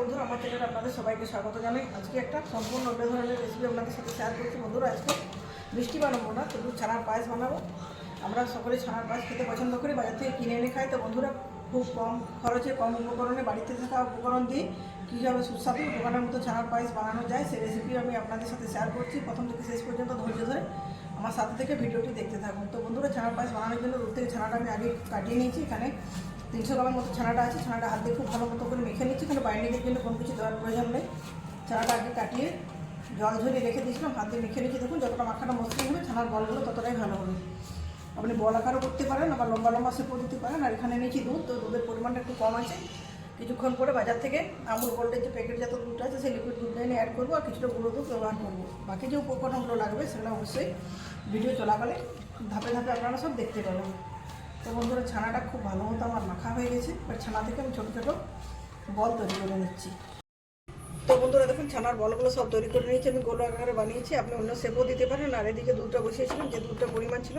বন্ধুরা, আমার চ্যানেলে আপনাদের সবাইকে স্বাগত জানাই। আজকে একটা সম্পূর্ণ অন্য ধরনের রেসিপি আপনাদের সাথে শেয়ার করছি। বন্ধুরা, আজকে মিষ্টি বানাবো না, শুধু ছানার পায়েস বানাবো। আমরা সকলে ছানার পায়েস খেতে পছন্দ করি, বাজার থেকে কিনে এনে খাই। তো বন্ধুরা, খুব কম খরচে কম উপকরণে বাড়িতে থাকা উপকরণ দিয়ে কীভাবে সুস্বাদু দোকানের মতো ছানার পায়েস বানানো যায় সেই রেসিপি আমি আপনাদের সাথে শেয়ার করছি। প্রথম থেকে শেষ পর্যন্ত ধৈর্য ধরে আমার সাথে থেকে ভিডিওটি দেখতে থাকুন। তো বন্ধুরা, ছানার পায়েস বানানোর জন্য দুধ থেকে ছানাটা আমি আগে কাটিয়ে নিয়েছি। এখানে 300 গ্রামের মতো ছানাটা আছে। ছানাটা হাত দিয়ে খুব ভালো মতো করে মেখে নিচ্ছি। এখানে বাইন্ডিংয়ের জন্য কোনো কিছু দেওয়ার প্রয়োজন নেই। ছানাটা আগে কাটিয়ে জল ঝরিয়ে রেখে দিয়েছিলাম, হাত দিয়ে মেখে নিচ্ছি। দেখুন, যতটা মাখাটা মসৃণ হবে ছানার বলগুলো ততটাই ভালো হবে। আপনি বল আকারও করতে পারেন, আবার লম্বা লম্বা শেপও দিতে পারেন। আর এখানে নিয়েছি দুধ, তো দুধের পরিমাণটা একটু কম আছে। কিছুক্ষণ পরে বাজার থেকে আমুল গোল্ডের যে প্যাকেটজাত দুধটা আছে সেই লিকুইড দুধটা এনে অ্যাড করবো, আর কিছুটা গুঁড়ো দুধ ব্যবহার করবো। বাকি যে উপকরণগুলো লাগবে সেগুলো অবশ্যই ভিডিও চলাকালে ধাপে ধাপে আপনারা সব দেখতে পাবেন। তো বন্ধুরা, ছানাটা খুব ভালো মতো আমার মাখা হয়ে গেছে। এবার ছানা থেকে আমি ছোটো ছোটো বল তৈরি করে নিচ্ছি। তো বন্ধুরা দেখুন, ছানার বলগুলো সব তৈরি করে নিয়েছি। আমি গোল আকারে বানিয়েছি, আপনি অন্য শেপও দিতে পারেন। আর এদিকে দুধটা বসিয়েছিলাম, যে দুধটা পরিমাণ ছিল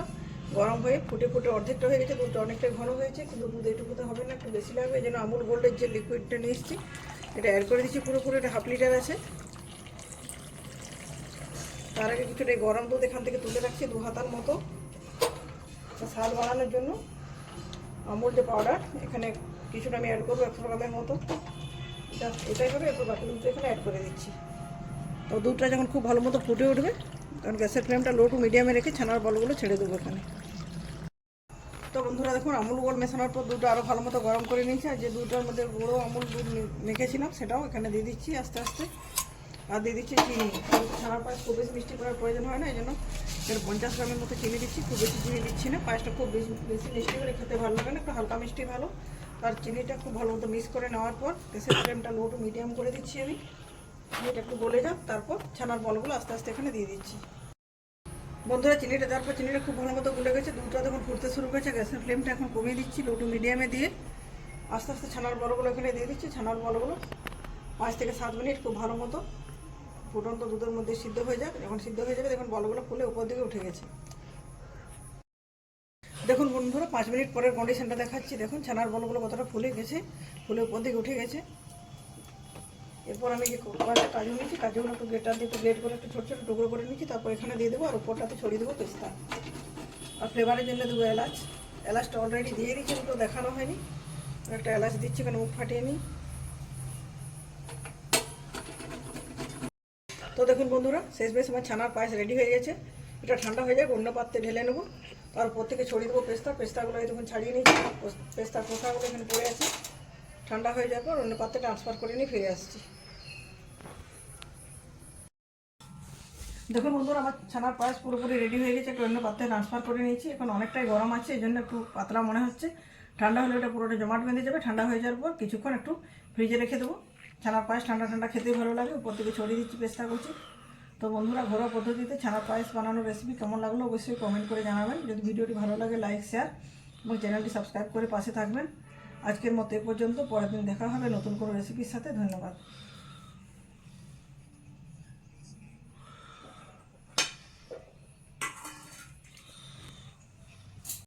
গরম হয়ে ফুটে ফুটে অর্ধেকটা হয়ে গেছে। দুধটা অনেকটা ঘন হয়েছে, কিন্তু দুধ এইটুকুতে হবে না, একটু বেশি লাগবে। এই জন্য আমুল গোল্ডের যে লিকুইডটা নিয়ে এসেছি এটা অ্যাড করে দিচ্ছি পুরোপুরি। এটা 1/2 লিটার আছে। তার আগে কিছুটা গরম দুধ এখান থেকে তুলে রাখছি 2 হাতার মতো। স্বাদ বাড়ানোর জন্য আমুল যে পাউডার এখানে কিছুটা আমি অ্যাড করবো 100 গ্রামের মতো। এটাই হবে। এরপর বাকি দুধটা এখানে অ্যাড করে দিচ্ছি। তো দুধটা যখন খুব ভালো মতো ফুটে উঠবে তখন গ্যাসের ফ্লেমটা লো টু মিডিয়ামে রেখে ছানার বলগুলো ছেড়ে দেবো এখানে। তো বন্ধুরা দেখুন, আমুল গোল মেশানোর পর দুধটা আরও ভালো মতো গরম করে নিয়েছি। আর যে দুধটার মধ্যে গুঁড়ো আমুল দুধ মেখেছিলাম সেটাও এখানে দিয়ে দিচ্ছি আস্তে আস্তে। আর দিয়ে দিচ্ছি চিনি। ছানার পায়েস খুব বেশি মিষ্টি করার প্রয়োজন হয় না, এই জন্য 50 গ্রামের মতো চিনি দিচ্ছি। খুব বেশি চিনি দিচ্ছি না, পায়েসটা খুব বেশি মিষ্টি করে খেতে ভালো লাগে না, একটু হালকা মিষ্টি ভালো। আর চিনিটা খুব ভালো মতো মিক্স করে নেওয়ার পর গ্যাসের ফ্লেমটা লো টু মিডিয়াম করে দিচ্ছি আমি। এটা একটু গলে যাক, তারপর ছানার বলগুলো আস্তে আস্তে এখানে দিয়ে দিচ্ছি। বন্ধুরা, চিনিটা দেওয়ার পর চিনিটা খুব ভালো মতো গলে গেছে। দুধটা যখন ফুটতে শুরু করেছে গ্যাসের ফ্লেমটা এখন কমিয়ে দিচ্ছি, লো টু মিডিয়ামে দিয়ে আস্তে আস্তে ছানার বলগুলো এখানে দিয়ে দিচ্ছি। ছানার বলগুলো 5 থেকে 7 মিনিট খুব ভালো মতো ফুটন্ত দুধের মধ্যে সিদ্ধ হয়ে যাক। যখন সিদ্ধ হয়ে যাবে দেখুন বলগুলো ফুলে উপর দিকে উঠে গেছে। দেখুন বন্ধুরা, 5 মিনিট পরের কন্ডিশনটা দেখাচ্ছি। দেখুন ছানার বলগুলো কতটা ফুলে গেছে, ফুলে উপর দিকে উঠে গেছে। এরপর আমি যে কয়েকটা কাজু নিয়েছি, কাজুগুলো একটু গ্রেটার দিয়ে একটু গ্রেট করে একটু ছোটো ছোটো টুকরো করে নিচ্ছি। তারপর এখানে দিয়ে দেবো, আর উপরটাতে ছড়িয়ে দেবো পেস্তা। আর ফ্লেভারের জন্য দেবো এলাচ। এলাচটা অলরেডি দিয়ে দিচ্ছি, তো দেখানো হয়নি। একটা এলাচ দিচ্ছি, এখানে মুখ ফাটিয়ে নিই। তো দেখুন বন্ধুরা, শেষ বেশ আমার ছানার পায়েস রেডি হয়ে গেছে। এটা ঠান্ডা হয়ে যাক, অন্য পাত্রে ঢেলে নেবো। তারপর থেকে ছড়িয়ে দেবো পেস্তাগুলো এই দেখুন ছাড়িয়ে নিচ্ছি। পেস্তার খোসাগুলো এখানে পড়ে আছে। ঠান্ডা হয়ে যাওয়ার পর অন্য পাত্রে ট্রান্সফার করে নিয়ে ফিরে আসছি। দেখুন বন্ধুরা, আমার ছানার পায়েস পুরোপুরি রেডি হয়ে গেছে। একটু অন্য পাত্রে ট্রান্সফার করে নিয়েছি। এখন অনেকটাই গরম আছে, এই জন্য একটু পাতলা মনে হচ্ছে। ঠান্ডা হলে ওটা পুরোটা জমাট বেঁধে যাবে। ঠান্ডা হয়ে যাওয়ার পর কিছুক্ষণ একটু ফ্রিজে রেখে দেবো। ছানার পায়েস ঠান্ডা ঠান্ডা খেতেই ভালো লাগে। উপর থেকে ছড়িয়ে দিচ্ছি পেস্তা কুচি। তো বন্ধুরা, ঘরোয়া পদ্ধতিতে ছানার পায়েস বানানোর রেসিপি কেমন লাগলো অবশ্যই কমেন্ট করে জানাবেন। যদি ভিডিওটি ভালো লাগে লাইক শেয়ার এবং চ্যানেলটি সাবস্ক্রাইব করে পাশে থাকবেন। আজকের মতো এ পর্যন্ত। পরের দিন দেখা হবে নতুন কোনো রেসিপির সাথে। ধন্যবাদ।